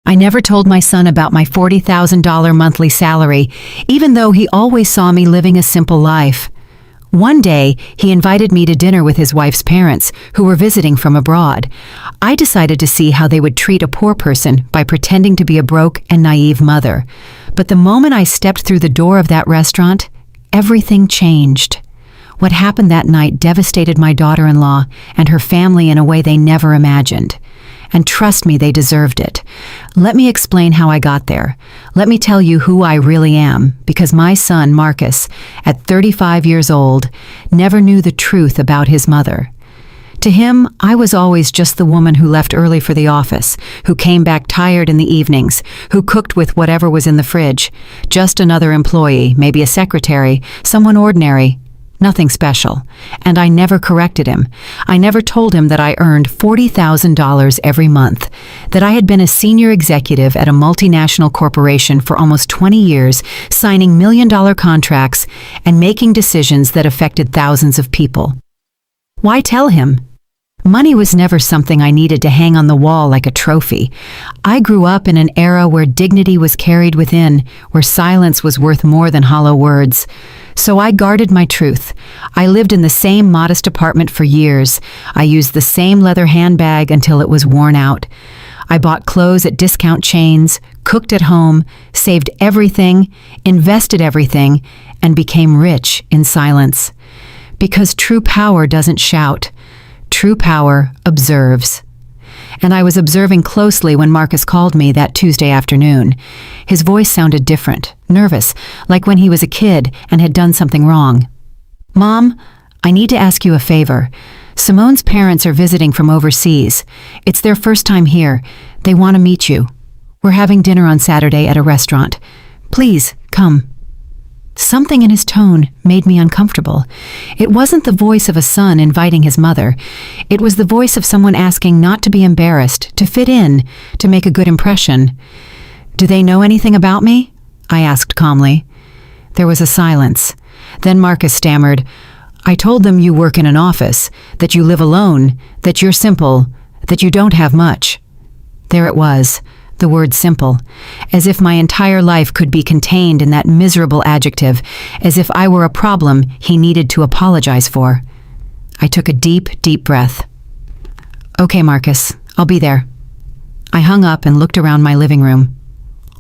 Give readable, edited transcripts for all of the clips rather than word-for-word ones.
I never told my son about my $40,000 monthly salary, even though he always saw me living a simple life. One day, he invited me to dinner with his wife's parents, who were visiting from abroad. I decided to see how they would treat a poor person by pretending to be a broke and naive mother. But the moment I stepped through the door of that restaurant, everything changed. What happened that night devastated my daughter-in-law and her family in a way they never imagined. And trust me, they deserved it. Let me explain how I got there. Let me tell you who I really am, because my son, Marcus, at 35 years old, never knew the truth about his mother. To him, I was always just the woman who left early for the office, who came back tired in the evenings, who cooked with whatever was in the fridge. Just another employee, maybe a secretary, someone ordinary. Nothing special. And I never corrected him. I never told him that I earned $40,000 every month, that I had been a senior executive at a multinational corporation for almost 20 years, signing million-dollar contracts and making decisions that affected thousands of people. Why tell him? Money was never something I needed to hang on the wall like a trophy. I grew up in an era where dignity was carried within, where silence was worth more than hollow words. So I guarded my truth. I lived in the same modest apartment for years. I used the same leather handbag until it was worn out. I bought clothes at discount chains, cooked at home, saved everything, invested everything, and became rich in silence. Because true power doesn't shout. True power observes. And I was observing closely when Marcus called me that Tuesday afternoon. His voice sounded different, nervous, like when he was a kid and had done something wrong. "Mom, I need to ask you a favor. Simone's parents are visiting from overseas. It's their first time here. They want to meet you. We're having dinner on Saturday at a restaurant. Please, come." Something in his tone made me uncomfortable. It wasn't the voice of a son inviting his mother. It was the voice of someone asking not to be embarrassed, to fit in, to make a good impression. "Do they know anything about me?" I asked calmly. There was a silence. Then Marcus stammered, "I told them you work in an office, that you live alone, that you're simple, that you don't have much." There it was. The word simple, as if my entire life could be contained in that miserable adjective, as if I were a problem he needed to apologize for. I took a deep, deep breath. "Okay, Marcus, I'll be there." I hung up and looked around my living room.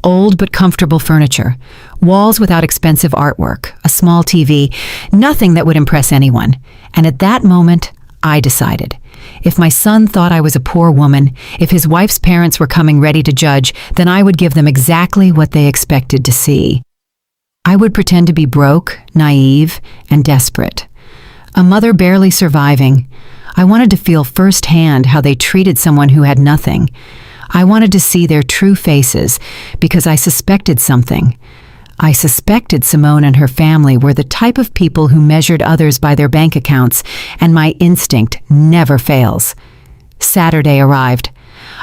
Old but comfortable furniture, walls without expensive artwork, a small TV, nothing that would impress anyone. And at that moment, I decided. If my son thought I was a poor woman, if his wife's parents were coming ready to judge, then I would give them exactly what they expected to see. I would pretend to be broke, naive, and desperate. A mother barely surviving. I wanted to feel firsthand how they treated someone who had nothing. I wanted to see their true faces, because I suspected something. I suspected Simone and her family were the type of people who measured others by their bank accounts, and my instinct never fails. Saturday arrived.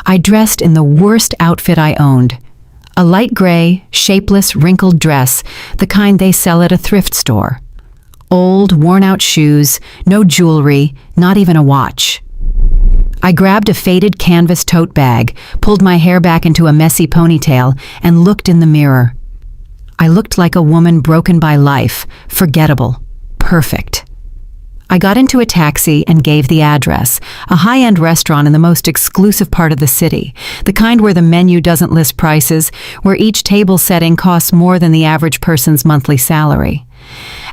I dressed in the worst outfit I owned. A light gray, shapeless, wrinkled dress, the kind they sell at a thrift store. Old, worn-out shoes, no jewelry, not even a watch. I grabbed a faded canvas tote bag, pulled my hair back into a messy ponytail, and looked in the mirror. I looked like a woman broken by life, forgettable, perfect. I got into a taxi and gave the address, a high-end restaurant in the most exclusive part of the city, the kind where the menu doesn't list prices, where each table setting costs more than the average person's monthly salary.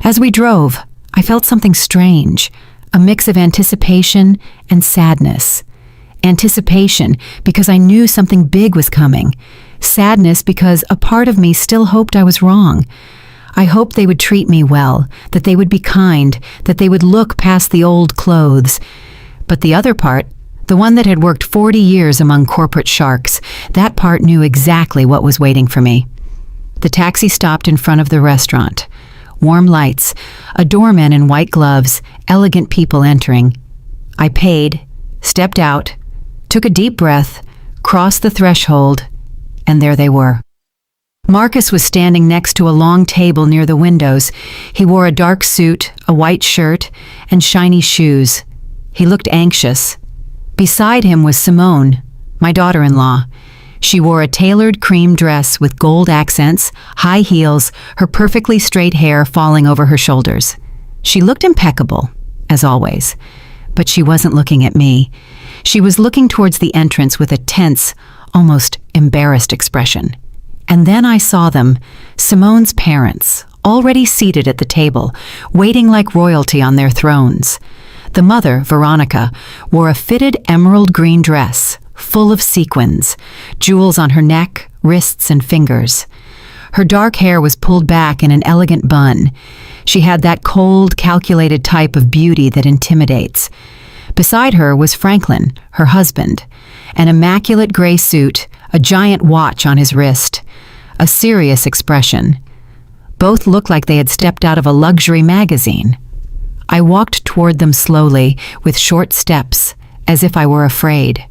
As we drove, I felt something strange, a mix of anticipation and sadness. Anticipation because I knew something big was coming. Sadness because a part of me still hoped I was wrong. I hoped they would treat me well, that they would be kind, that they would look past the old clothes. But the other part, the one that had worked 40 years among corporate sharks, that part knew exactly what was waiting for me. The taxi stopped in front of the restaurant. Warm lights, a doorman in white gloves, elegant people entering. I paid, stepped out, took a deep breath, crossed the threshold, and there they were. Marcus was standing next to a long table near the windows. He wore a dark suit, a white shirt, and shiny shoes. He looked anxious. Beside him was Simone, my daughter-in-law. She wore a tailored cream dress with gold accents, high heels, her perfectly straight hair falling over her shoulders. She looked impeccable, as always, but she wasn't looking at me. She was looking towards the entrance with a tense, almost embarrassed expression. And then I saw them, Simone's parents, already seated at the table, waiting like royalty on their thrones. The mother, Veronica, wore a fitted emerald green dress, full of sequins, jewels on her neck, wrists, and fingers. Her dark hair was pulled back in an elegant bun. She had that cold, calculated type of beauty that intimidates. Beside her was Franklin, her husband, an immaculate gray suit, a giant watch on his wrist, a serious expression. Both looked like they had stepped out of a luxury magazine. I walked toward them slowly, with short steps, as if I were afraid.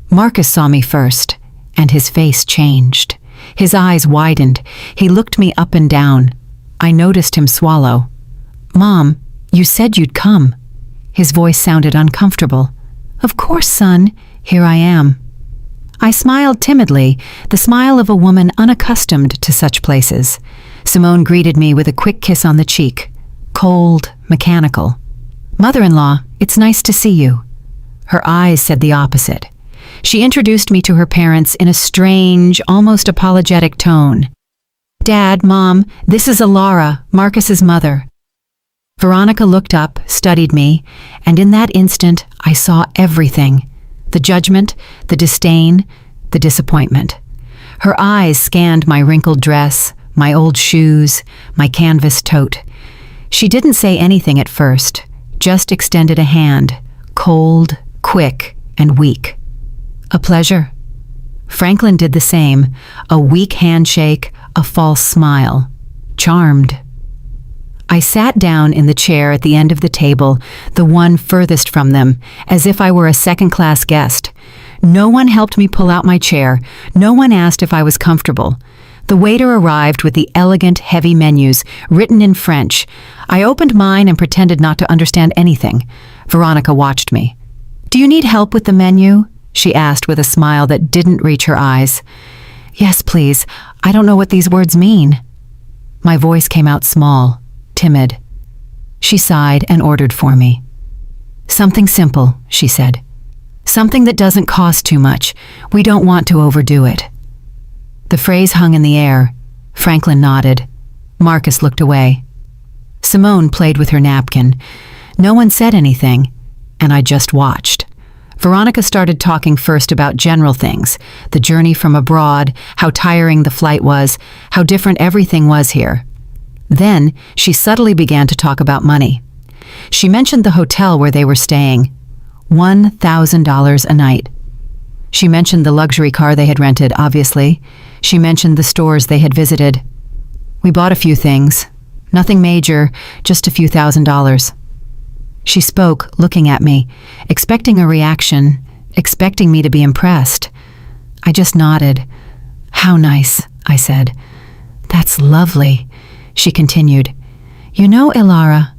Marcus saw me first, and his face changed. His eyes widened. He looked me up and down. I noticed him swallow. "Mom, you said you'd come." His voice sounded uncomfortable. "Of course, son. Here I am." I smiled timidly, the smile of a woman unaccustomed to such places. Simone greeted me with a quick kiss on the cheek. Cold, mechanical. "Mother-in-law, it's nice to see you." Her eyes said the opposite. She introduced me to her parents in a strange, almost apologetic tone. "Dad, Mom, this is Alara, Marcus's mother." Veronica looked up, studied me, and in that instant I saw everything. The judgment, the disdain, the disappointment. Her eyes scanned my wrinkled dress, my old shoes, my canvas tote. She didn't say anything at first, just extended a hand, cold, quick, and weak. "A pleasure." Franklin did the same, a weak handshake, a false smile. Charmed. I sat down in the chair at the end of the table, the one furthest from them, as if I were a second-class guest. No one helped me pull out my chair. No one asked if I was comfortable. The waiter arrived with the elegant, heavy menus, written in French. I opened mine and pretended not to understand anything. Veronica watched me. "Do you need help with the menu?" she asked with a smile that didn't reach her eyes. "Yes, please. I don't know what these words mean." My voice came out small, timid. She sighed and ordered for me. "Something simple," she said. "Something that doesn't cost too much. We don't want to overdo it." The phrase hung in the air. Franklin nodded. Marcus looked away. Simone played with her napkin. No one said anything, and I just watched. Veronica started talking first about general things, the journey from abroad, how tiring the flight was, how different everything was here. Then she subtly began to talk about money. She mentioned the hotel where they were staying. $1,000 a night. She mentioned the luxury car they had rented, obviously. She mentioned the stores they had visited. "We bought a few things. Nothing major, just a few $1,000s. She spoke, looking at me, expecting a reaction, expecting me to be impressed. I just nodded. "How nice," I said. "That's lovely," she continued. "You know, Alara,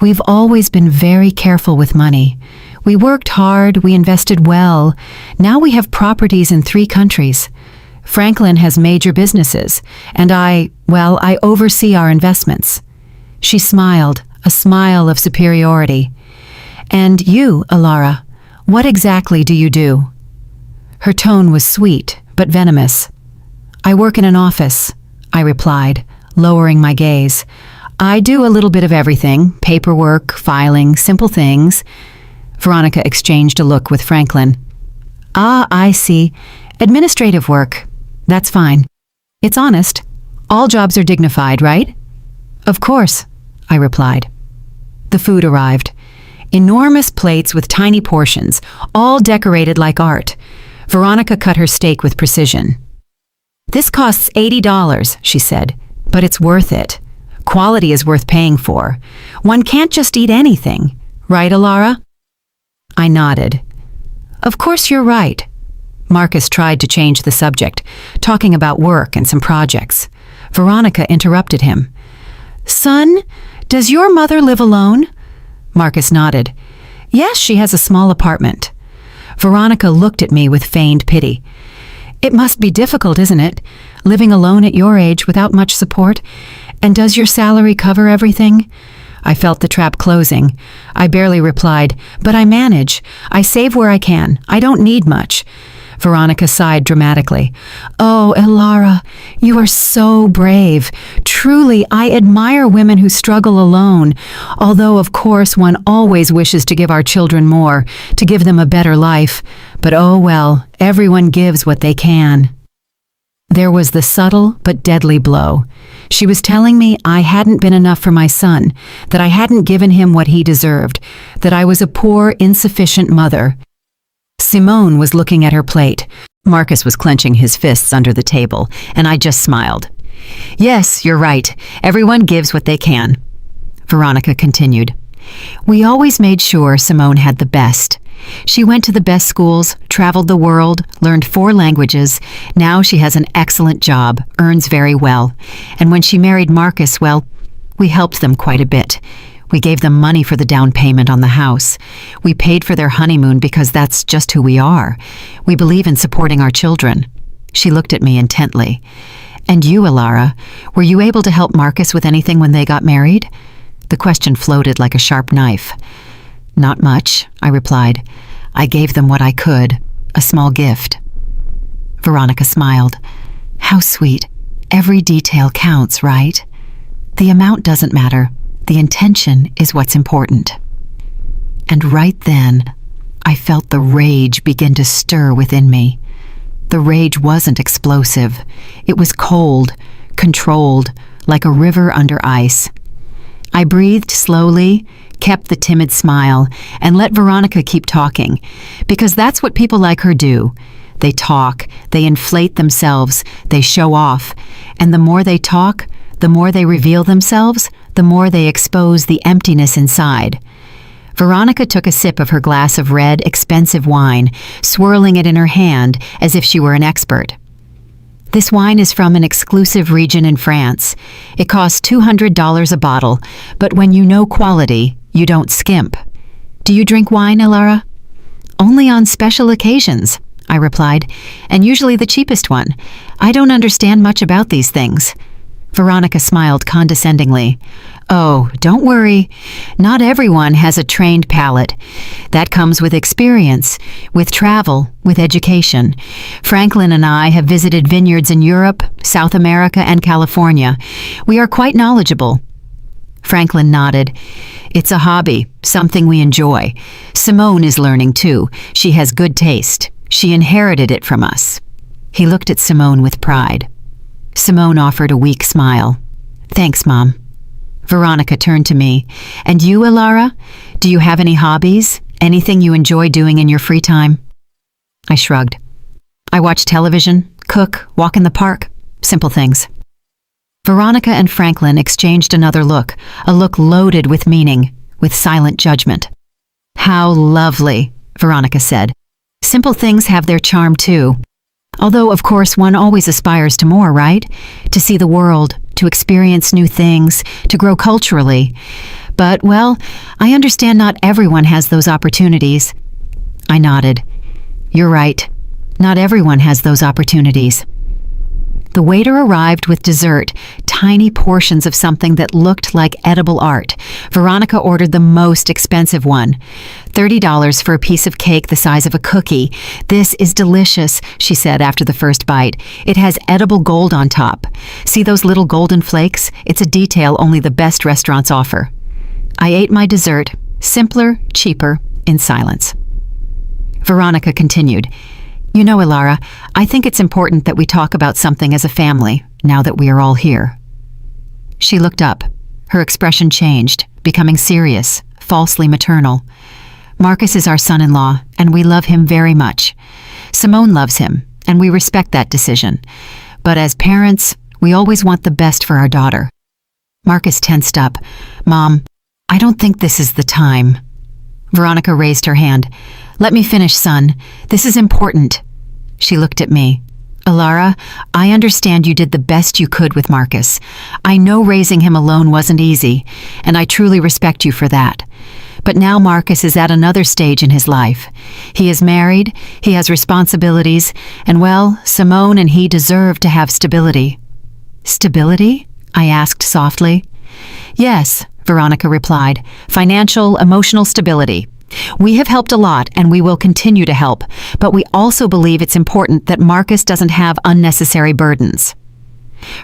we've always been very careful with money. We worked hard, we invested well. Now we have properties in 3 countries. Franklin has major businesses, and I oversee our investments." She smiled, a smile of superiority. "And you, Alara, what exactly do you do?" Her tone was sweet, but venomous. "I work in an office," I replied, lowering my gaze. "I do a little bit of everything, paperwork, filing, simple things." Veronica exchanged a look with Franklin. "Ah, I see. Administrative work. That's fine. It's honest. All jobs are dignified, right?" "Of course," I replied. The food arrived. Enormous plates with tiny portions, all decorated like art. Veronica cut her steak with precision. "This costs $80, she said, "but it's worth it. Quality is worth paying for. One can't just eat anything. Right, Alara?" I nodded. "Of course you're right." Marcus tried to change the subject, talking about work and some projects. Veronica interrupted him. "Son, does your mother live alone?" Marcus nodded. "Yes, she has a small apartment." Veronica looked at me with feigned pity. It must be difficult, isn't it? Living alone at your age without much support? And does your salary cover everything? I felt the trap closing. I barely replied, but I manage. I save where I can. I don't need much. Veronica sighed dramatically. Oh, Elara, you are so brave. Truly, I admire women who struggle alone, although of course one always wishes to give our children more, to give them a better life. But oh well, everyone gives what they can. There was the subtle but deadly blow. She was telling me I hadn't been enough for my son, that I hadn't given him what he deserved, that I was a poor, insufficient mother. Simone was looking at her plate. Marcus was clenching his fists under the table, and I just smiled. Yes, you're right. Everyone gives what they can. Veronica continued. We always made sure Simone had the best. She went to the best schools, traveled the world, learned 4 languages. Now she has an excellent job, earns very well. And when she married Marcus, well, we helped them quite a bit. We gave them money for the down payment on the house. We paid for their honeymoon because that's just who we are. We believe in supporting our children. She looked at me intently. And you, Elara, were you able to help Marcus with anything when they got married? The question floated like a sharp knife. Not much, I replied. I gave them what I could, a small gift. Veronica smiled. How sweet. Every detail counts, right? The amount doesn't matter. The intention is what's important. And right then, I felt the rage begin to stir within me. The rage wasn't explosive. It was cold, controlled, like a river under ice. I breathed slowly, kept the timid smile, and let Veronica keep talking, because that's what people like her do. They talk, they inflate themselves, they show off, and the more they talk, the more they reveal themselves, the more they expose the emptiness inside. Veronica took a sip of her glass of red, expensive wine, swirling it in her hand as if she were an expert. This wine is from an exclusive region in France. It costs $200 a bottle, but when you know quality, you don't skimp. Do you drink wine, Elara? Only on special occasions, I replied, and usually the cheapest one. I don't understand much about these things. Veronica smiled condescendingly. Oh, don't worry. Not everyone has a trained palate. That comes with experience, with travel, with education. Franklin and I have visited vineyards in Europe, South America, and California. We are quite knowledgeable. Franklin nodded. It's a hobby, something we enjoy. Simone is learning too. She has good taste. She inherited it from us. He looked at Simone with pride. Simone offered a weak smile. Thanks, Mom. Veronica turned to me. And you, Elara? Do you have any hobbies? Anything you enjoy doing in your free time? I shrugged. I watch television, cook, walk in the park. Simple things. Veronica and Franklin exchanged another look, a look loaded with meaning, with silent judgment. How lovely, Veronica said. Simple things have their charm too. Although, of course, one always aspires to more, right? To see the world, to experience new things, to grow culturally. But, well, I understand not everyone has those opportunities. I nodded. You're right. Not everyone has those opportunities. The waiter arrived with dessert, tiny portions of something that looked like edible art. Veronica ordered the most expensive one. $30 for a piece of cake the size of a cookie. This is delicious, she said after the first bite. It has edible gold on top. See those little golden flakes? It's a detail only the best restaurants offer. I ate my dessert, simpler, cheaper, in silence. Veronica continued. You know, Elara, I think it's important that we talk about something as a family, now that we are all here. She looked up. Her expression changed, becoming serious, falsely maternal. Marcus is our son-in-law, and we love him very much. Simone loves him, and we respect that decision. But as parents, we always want the best for our daughter. Marcus tensed up. Mom, I don't think this is the time. Veronica raised her hand. Let me finish, son. This is important. She looked at me. Elara, I understand you did the best you could with Marcus. I know raising him alone wasn't easy, and I truly respect you for that. But now Marcus is at another stage in his life. He is married, he has responsibilities, and well, Simone and he deserve to have stability. Stability? I asked softly. Yes, Veronica replied. Financial, emotional stability. We have helped a lot and we will continue to help, but we also believe it's important that Marcus doesn't have unnecessary burdens.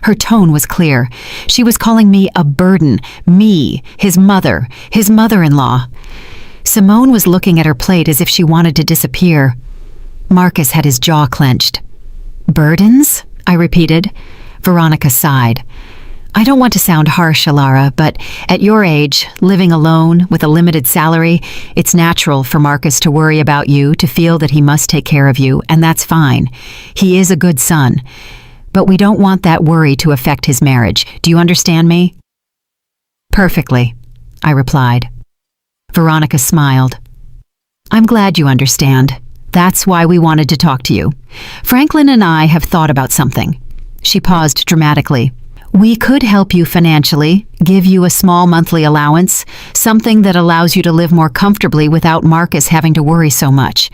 Her tone was clear. She was calling me a burden, me, his mother-in-law. Simone was looking at her plate as if she wanted to disappear. Marcus had his jaw clenched. Burdens? I repeated. Veronica sighed. I don't want to sound harsh, Alara, but at your age, living alone with a limited salary, it's natural for Marcus to worry about you, to feel that he must take care of you, and that's fine. He is a good son. But we don't want that worry to affect his marriage. Do you understand me? Perfectly, I replied. Veronica smiled. I'm glad you understand. That's why we wanted to talk to you. Franklin and I have thought about something. She paused dramatically. We could help you financially, give you a small monthly allowance, something that allows you to live more comfortably without Marcus having to worry so much.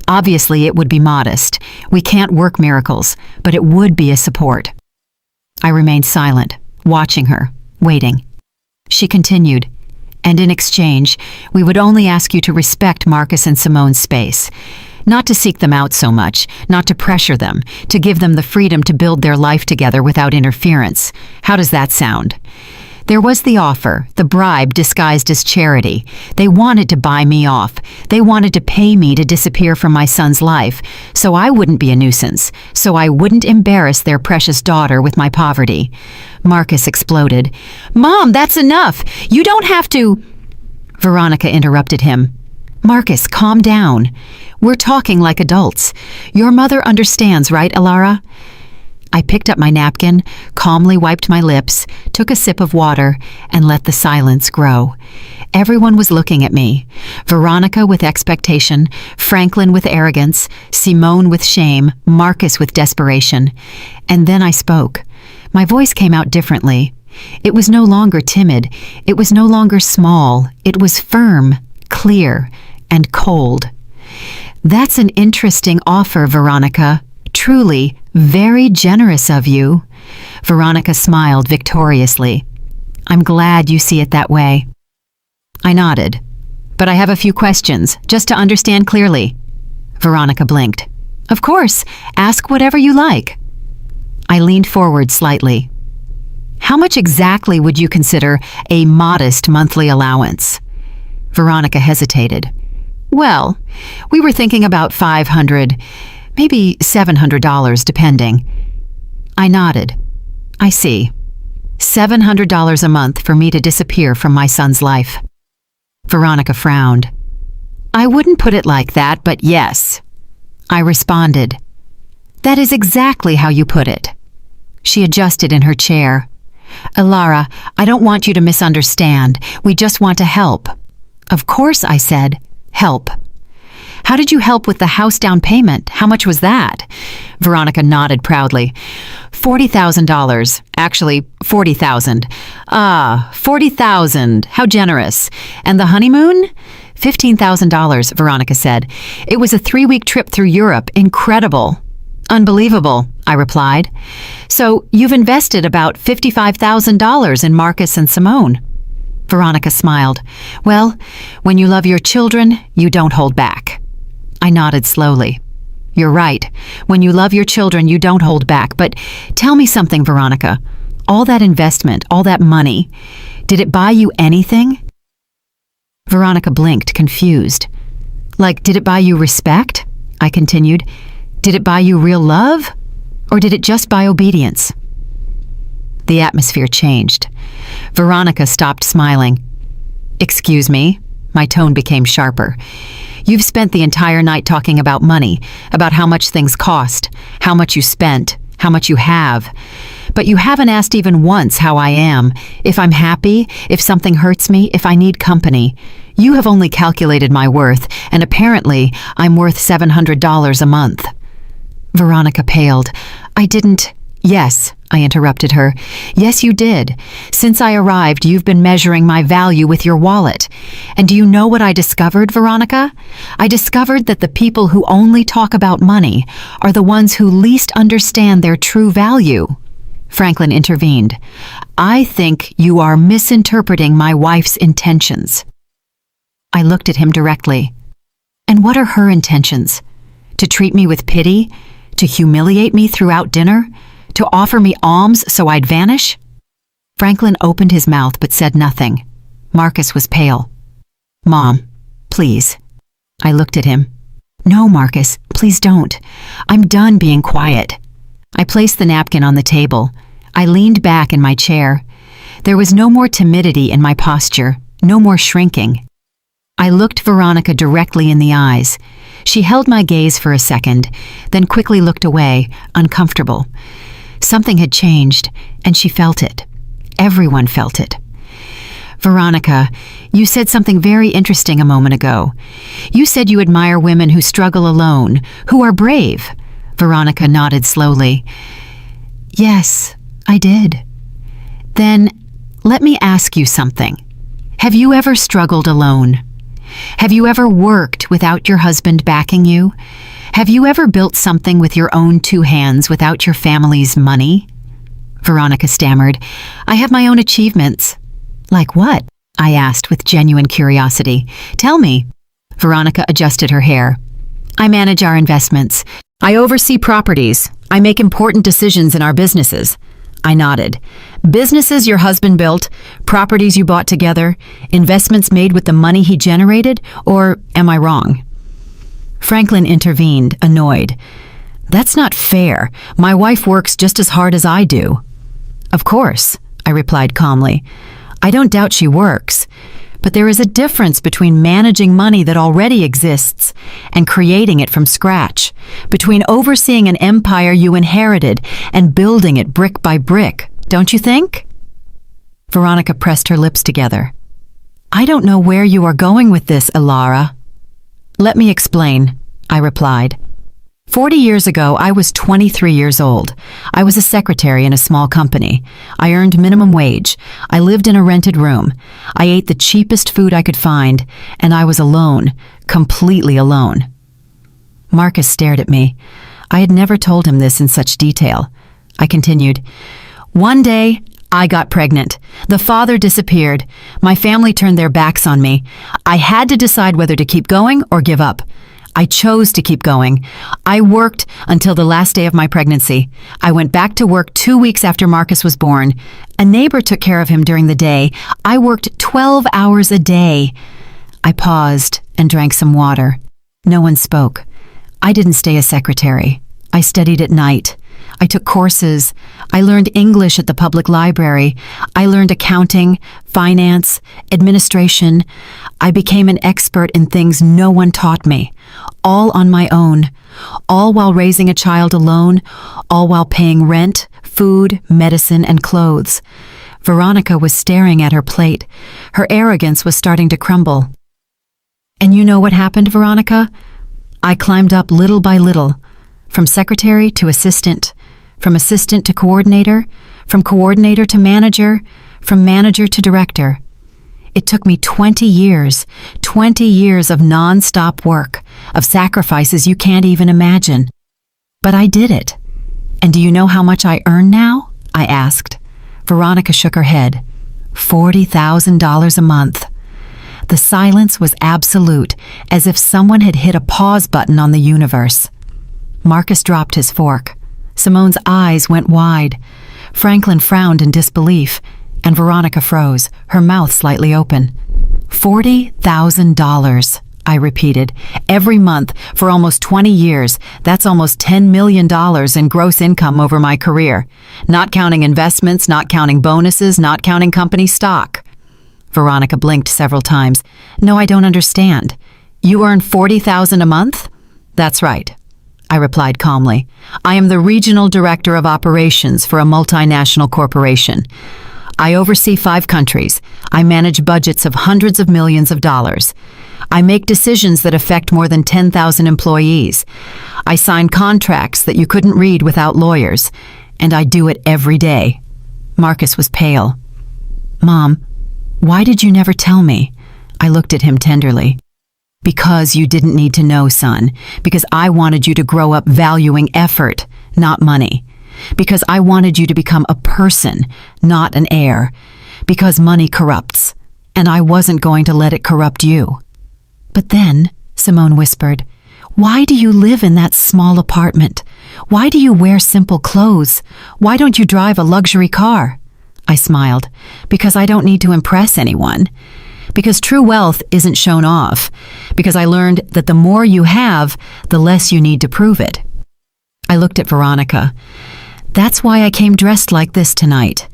Obviously, it would be modest. We can't work miracles, but it would be a support. I remained silent, watching her, waiting. She continued, and in exchange, we would only ask you to respect Marcus and Simone's space. Not to seek them out so much, not to pressure them, to give them the freedom to build their life together without interference. How does that sound? There was the offer, the bribe disguised as charity. They wanted to buy me off. They wanted to pay me to disappear from my son's life, so I wouldn't be a nuisance, so I wouldn't embarrass their precious daughter with my poverty. Marcus exploded. Mom, that's enough! You don't have to… Veronica interrupted him. Marcus, calm down. We're talking like adults. Your mother understands, right, Alara? I picked up my napkin, calmly wiped my lips, took a sip of water, and let the silence grow. Everyone was looking at me. Veronica with expectation, Franklin with arrogance, Simone with shame, Marcus with desperation. And then I spoke. My voice came out differently. It was no longer timid. It was no longer small. It was firm, clear, and cold. That's an interesting offer, Veronica. Truly, very generous of you. Veronica smiled victoriously. I'm glad you see it that way. I nodded. But I have a few questions, just to understand clearly. Veronica blinked. Of course, ask whatever you like. I leaned forward slightly. How much exactly would you consider a modest monthly allowance? Veronica hesitated. Well, we were thinking about $500, maybe $700, depending. I nodded. I see. $700 a month for me to disappear from my son's life. Veronica frowned. I wouldn't put it like that, but yes. I responded. That is exactly how you put it. She adjusted in her chair. Alara, I don't want you to misunderstand. We just want to help. Of course, I said. Help. How did you help with the house down payment? How much was that? Veronica nodded proudly. $40,000. Actually, $40,000. Ah, $40,000. How generous. And the honeymoon? $15,000, Veronica said. It was a 3-week trip through Europe. Incredible. Unbelievable, I replied. So you've invested about $55,000 in Marcus and Simone. Veronica smiled. Well, when you love your children, you don't hold back. I nodded slowly. You're right. When you love your children, you don't hold back. But tell me something, Veronica. All that investment, all that money, did it buy you anything? Veronica blinked, confused. Like, did it buy you respect? I continued. Did it buy you real love? Or did it just buy obedience? The atmosphere changed. Veronica stopped smiling. Excuse me. My tone became sharper. You've spent the entire night talking about money, about how much things cost, how much you spent, how much you have. But you haven't asked even once how I am, if I'm happy, if something hurts me, if I need company. You have only calculated my worth, and apparently I'm worth $700 a month. Veronica paled. I didn't… Yes, I interrupted her. Yes, you did. Since I arrived, you've been measuring my value with your wallet. And do you know what I discovered, Veronica? I discovered that the people who only talk about money are the ones who least understand their true value. Franklin intervened. I think you are misinterpreting my wife's intentions. I looked at him directly. And what are her intentions? To treat me with pity? To humiliate me throughout dinner? To offer me alms so I'd vanish? Franklin opened his mouth but said nothing. Marcus was pale. Mom, please. I looked at him. No, Marcus, please don't. I'm done being quiet. I placed the napkin on the table. I leaned back in my chair. There was no more timidity in my posture, no more shrinking. I looked Veronica directly in the eyes. She held my gaze for a second, then quickly looked away, uncomfortable. Something had changed, and she felt it. Everyone felt it. Veronica, you said something very interesting a moment ago. You said you admire women who struggle alone, who are brave. Veronica nodded slowly. Yes, I did. Then, let me ask you something. Have you ever struggled alone? Have you ever worked without your husband backing you? Have you ever built something with your own two hands without your family's money? Veronica stammered. I have my own achievements. Like what? I asked with genuine curiosity. Tell me. Veronica adjusted her hair. I manage our investments. I oversee properties. I make important decisions in our businesses. I nodded. Businesses your husband built, properties you bought together, investments made with the money he generated, or am I wrong? Franklin intervened, annoyed. That's not fair. My wife works just as hard as I do. Of course, I replied calmly. I don't doubt she works. But there is a difference between managing money that already exists and creating it from scratch, between overseeing an empire you inherited and building it brick by brick, don't you think? Veronica pressed her lips together. I don't know where you are going with this, Ilara. Let me explain, I replied. 40 years ago, I was 23 years old. I was a secretary in a small company. I earned minimum wage. I lived in a rented room. I ate the cheapest food I could find, and I was alone, completely alone. Marcus stared at me. I had never told him this in such detail. I continued. One day, I got pregnant. The father disappeared. My family turned their backs on me. I had to decide whether to keep going or give up. I chose to keep going. I worked until the last day of my pregnancy. I went back to work 2 weeks after Marcus was born. A neighbor took care of him during the day. I worked 12 hours a day. I paused and drank some water. No one spoke. I didn't stay a secretary. I studied at night. I took courses. I learned English at the public library. I learned accounting, finance, administration. I became an expert in things no one taught me, all on my own, all while raising a child alone, all while paying rent, food, medicine, and clothes. Veronica was staring at her plate. Her arrogance was starting to crumble. And you know what happened, Veronica? I climbed up little by little, from secretary to assistant, from assistant to coordinator, from coordinator to manager, from manager to director. It took me 20 years of non-stop work, of sacrifices you can't even imagine. But I did it. And do you know how much I earn now? I asked. Veronica shook her head. $40,000 a month. The silence was absolute, as if someone had hit a pause button on the universe. Marcus dropped his fork. Simone's eyes went wide. Franklin frowned in disbelief, and Veronica froze, her mouth slightly open. $40,000, I repeated. Every month, for almost 20 years, that's almost $10 million in gross income over my career. Not counting investments, not counting bonuses, not counting company stock. Veronica blinked several times. No, I don't understand. You earn $40,000 a month? That's right, I replied calmly. I am the regional director of operations for a multinational corporation. I oversee 5 countries. I manage budgets of hundreds of millions of dollars. I make decisions that affect more than 10,000 employees. I sign contracts that you couldn't read without lawyers. and I do it every day. Marcus was pale. Mom, why did you never tell me? I looked at him tenderly. Because you didn't need to know, son. Because I wanted you to grow up valuing effort, not money. Because I wanted you to become a person, not an heir. Because money corrupts, and I wasn't going to let it corrupt you. But then, Simone whispered, why do you live in that small apartment? Why do you wear simple clothes? Why don't you drive a luxury car? I smiled. Because I don't need to impress anyone. Because true wealth isn't shown off. Because I learned that the more you have, the less you need to prove it. I looked at Veronica. That's why I came dressed like this tonight.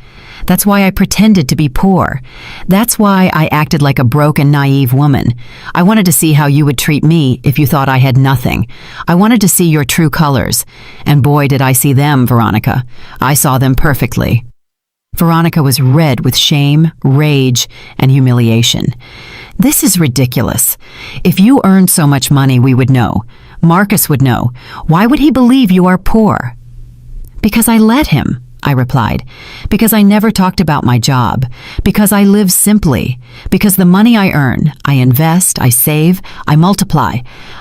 That's why I pretended to be poor. That's why I acted like a broken, naive woman. I wanted to see how you would treat me if you thought I had nothing. I wanted to see your true colors. And boy, did I see them, Veronica. I saw them perfectly. Veronica was red with shame, rage, and humiliation. This is ridiculous. If you earned so much money, we would know. Marcus would know. Why would he believe you are poor? Because I let him, I replied. Because I never talked about my job. Because I live simply. Because the money I earn, I invest, I save, I multiply.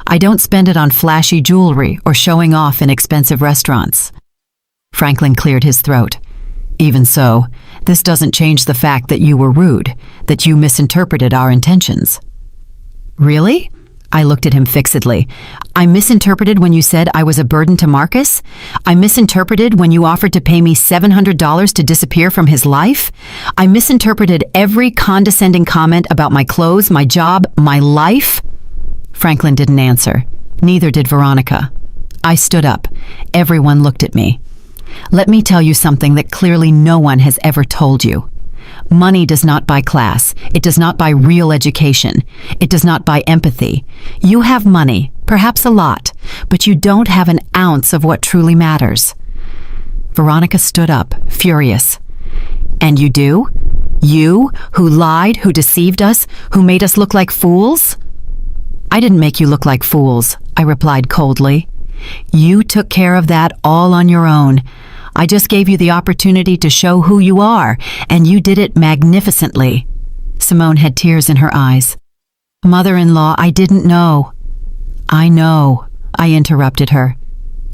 I don't spend it on flashy jewelry or showing off in expensive restaurants. Franklin cleared his throat. Even so, this doesn't change the fact that you were rude, that you misinterpreted our intentions. Really? I looked at him fixedly. I misinterpreted when you said I was a burden to Marcus? I misinterpreted when you offered to pay me $700 to disappear from his life? I misinterpreted every condescending comment about my clothes, my job, my life? Franklin didn't answer. Neither did Veronica. I stood up. Everyone looked at me. Let me tell you something that clearly no one has ever told you. Money does not buy class. It does not buy real education. It does not buy empathy. You have money, perhaps a lot, but you don't have an ounce of what truly matters. Veronica stood up, furious. And you do? You, who lied, who deceived us, who made us look like fools? I didn't make you look like fools, I replied coldly. You took care of that all on your own. I just gave you the opportunity to show who you are, and you did it magnificently. Simone had tears in her eyes. Mother-in-law, I didn't know. I know, I interrupted her.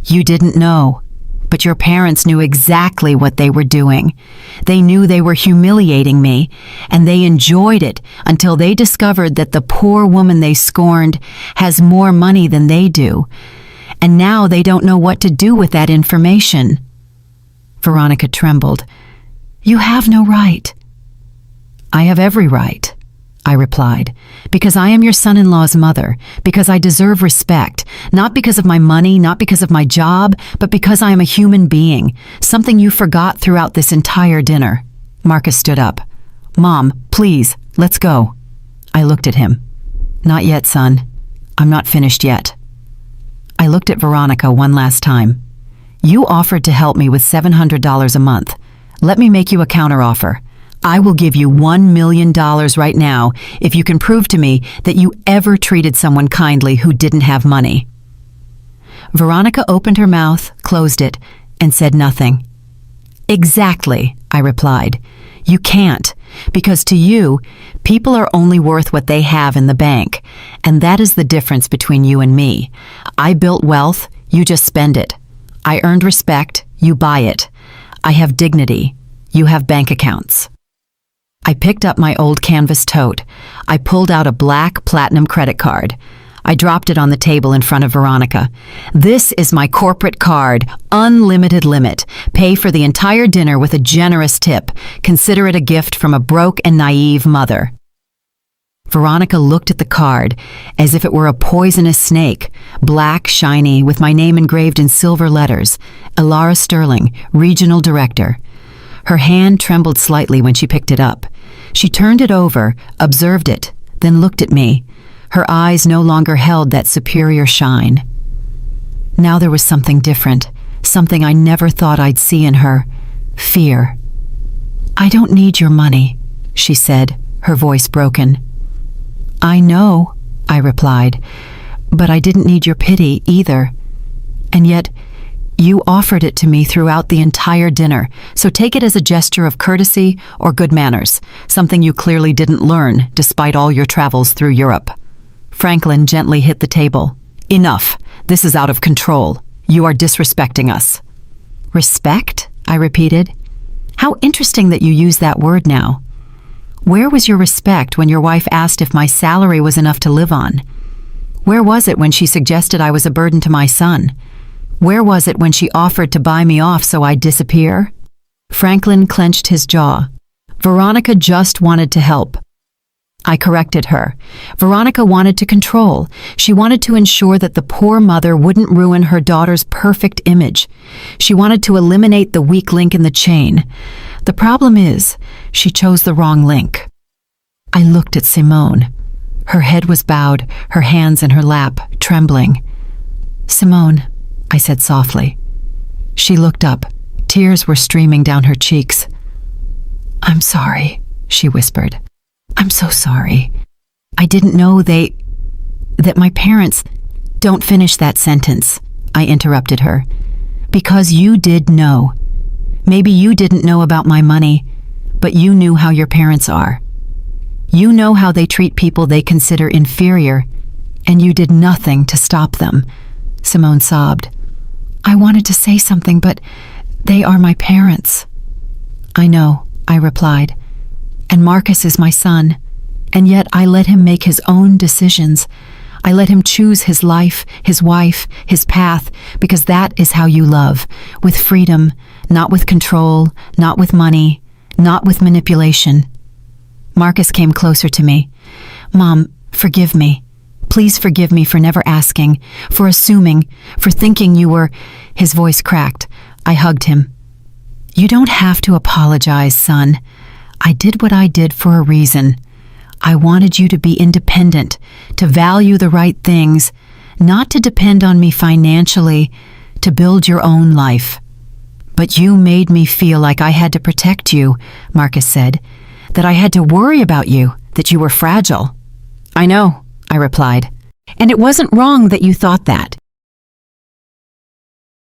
You didn't know, but your parents knew exactly what they were doing. They knew they were humiliating me, and they enjoyed it until they discovered that the poor woman they scorned has more money than they do. And now they don't know what to do with that information. Veronica trembled. You have no right. I have every right, I replied, because I am your son-in-law's mother, because I deserve respect, not because of my money, not because of my job, but because I am a human being, something you forgot throughout this entire dinner. Marcus stood up. Mom, please, let's go. I looked at him. Not yet, son. I'm not finished yet. I looked at Veronica one last time. You offered to help me with $700 a month. Let me make you a counteroffer. I will give you $1 million right now if you can prove to me that you ever treated someone kindly who didn't have money. Veronica opened her mouth, closed it, and said nothing. Exactly, I replied. You can't, because to you, people are only worth what they have in the bank, and that is the difference between you and me. I built wealth, you just spend it. I earned respect, you buy it. I have dignity, you have bank accounts. I picked up my old canvas tote. I pulled out a black platinum credit card. I dropped it on the table in front of Veronica. This is my corporate card, unlimited limit. Pay for the entire dinner with a generous tip. Consider it a gift from a broke and naive mother. Veronica looked at the card as if it were a poisonous snake, black, shiny, with my name engraved in silver letters, Elara Sterling, Regional Director. Her hand trembled slightly when she picked it up. She turned it over, observed it, then looked at me. Her eyes no longer held that superior shine. Now there was something different, something I never thought I'd see in her. Fear. I don't need your money, she said, her voice broken. I know, I replied, but I didn't need your pity either. And yet, You offered it to me throughout the entire dinner, so take it as a gesture of courtesy or good manners, something you clearly didn't learn despite all your travels through Europe. Franklin gently hit the table. Enough. This is out of control. You are disrespecting us. Respect? I repeated. How interesting that you use that word now. Where was your respect when your wife asked if my salary was enough to live on? Where was it when she suggested I was a burden to my son? Where was it when she offered to buy me off so I'd disappear? Franklin clenched his jaw. Veronica just wanted to help. I corrected her. Veronica wanted to control. She wanted to ensure that the poor mother wouldn't ruin her daughter's perfect image. She wanted to eliminate the weak link in the chain. The problem is, she chose the wrong link. I looked at Simone. Her head was bowed, her hands in her lap, trembling. "Simone," I said softly. She looked up. Tears were streaming down her cheeks. "I'm sorry," she whispered. "I'm so sorry. I didn't know that my parents—" "Don't finish that sentence," I interrupted her. "Because you did know. Maybe you didn't know about my money, but you knew how your parents are. You know how they treat people they consider inferior, and you did nothing to stop them." Simone sobbed. "I wanted to say something, but they are my parents." "I know," I replied. "And Marcus is my son, and yet I let him make his own decisions. I let him choose his life, his wife, his path, because that is how you love, with freedom, not with control, not with money, not with manipulation." Marcus came closer to me. "Mom, forgive me. Please forgive me for never asking, for assuming, for thinking you were—" His voice cracked. I hugged him. "You don't have to apologize, son. I did what I did for a reason. I wanted you to be independent, to value the right things, not to depend on me financially, to build your own life. But you made me feel like I had to protect you," Marcus said, "that I had to worry about you, that you were fragile." "I know," I replied. "And it wasn't wrong that you thought that.